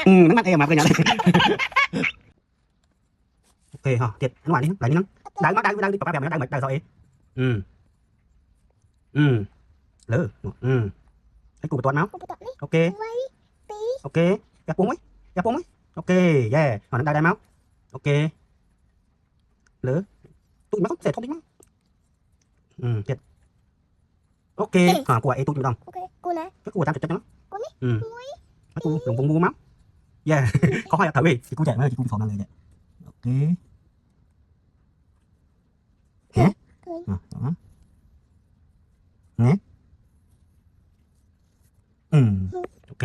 nắng mắt em mà cái nhà đây. Ok ha, tiệt nó ngoài đi, lại đi nắng. Đang đi, papa mẹ đang rồi. Lỡ. Cái củ toàn máu. Ok. Ok. Gặp bông ấy. Ok, yeah. Họ đang đai máu. Ok. Lỡ. Tụi nó không thể thông tin máu. Tiệt. Ok, của ấy tụi đồng. Ok, cô nè. Cái củ tam trực nó. Cô nè. Cái củ lùng bông mua máu. Yeah. Có hai thử đi, chị củ trẻ mà chị củ thổ năng này. Ok. Hả? Đó. Nghe. Ok.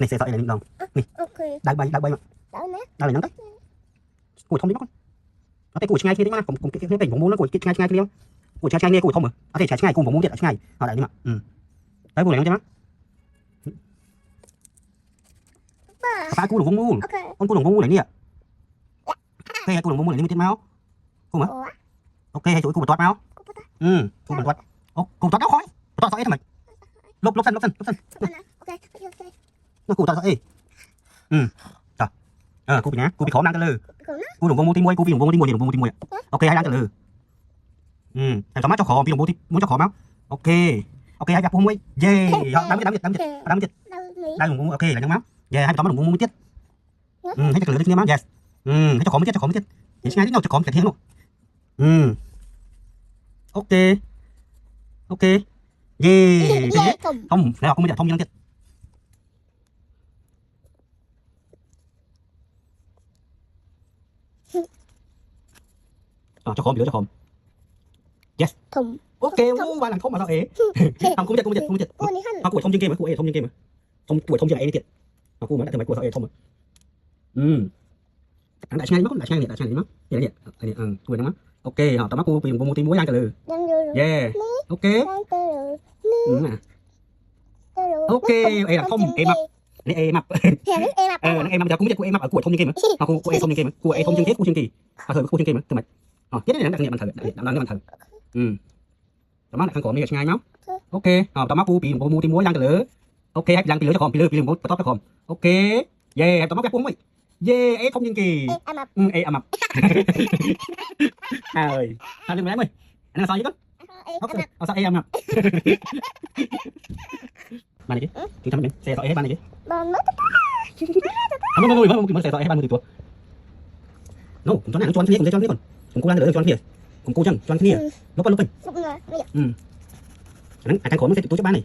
Này sẽ dọi này đồng. Nè. Ok. Đang bay mà. Đợi nè. Đang là nhắn đấy. Củ thông đi con. Nó cái củ ngay kia đấy mà, cùng cái cảnh bóng muốn nó củ ngay kia không? Củ ngay nghe củ thông mà. Có thể trái ngay cùng bóng muốn tiệt ở ngay. Họ lại đi mà. Đấy củ này không chứ má. Ba củ đồng bóng muốn. Con củ đồng bóng muốn này nè. Ok, củ đồng bóng muốn này đi tiệt máu. Củ mà. Ok, hay chuỗi củ toát máu. Củ toát. Củ toát áo khói. Toát sợi thằng mày. Lốp sân. Ok. Nó củ toát sợi. Rồi. Củ bị nhá, củ bị khó năng cái lư. Củ đồng bóng muốn tim muối, củ bị đồng bóng tim muối. Ok, hai đang cái lư. Thằng chó mắt cho khó, bị đồng bóng muốn cho khó máu. Ok, hai gặp muối. Yeah, đám chết. Đang đồng bóng ok là nhắm máu. Yeah, hai chó mắt đồng bóng muốn chết. Thấy chắc lửa đấy máu. Yes. Thấy cho khó mới chết. Chỉ ngay đến đâu cho khó cái thiên luôn. Ok. Yeah. Không, này không biết thông như chết. Cho khóm. Yes. Ok, ba lần không mà sao ế. Không cũng chết. Họ của thông chương game mà, của thông chương game mà. Thông của thông chương ấy tiệt. Họ của mà đã từ mày của sao ế thông mà. Anh đại sang mất, đại sang mất. Vậy tuổi nó mất. Ok, họ tao mắc cô tìm một tí muối ăn cả lừ. Yeah. Ok. Ok, em là không, em mập. Này em mập. Em mập giờ cũng biết của em mập ở của thông chương game mà. Họ của em thông chương game mà, của em thông chương hết của chương kỳ. Thử của chương kỳ mà, từ mày. Tiếp đến là đặc nghiệm bàn thử, đang cái bàn thử. Tao mắc là khăn cổ này ngay máu. Ok, tao mắc cô tìm một tí muối ăn cả lừ. Ok, hai đang tí lửa cho con, tí lửa một top cho con. Ok. Yeah, tao mắc cái cuốn mày. Yeah, em thông chương kỳ. Em mập. Ơi, sao đừng mày ơi. Anh là sao vậy con? Sao em mập? Bạn này chứ? Chúng ta mình xe tỏi hết bạn này chứ? Không, xe tỏi hết bạn một tuổi. No, chúng ta cho anh kia, con. Cùng cô đang đợi cho anh kia. Cùng cô chẳng, cho anh kia. Lốp bên. Anh khổ nó sẽ tụi cho bạn này.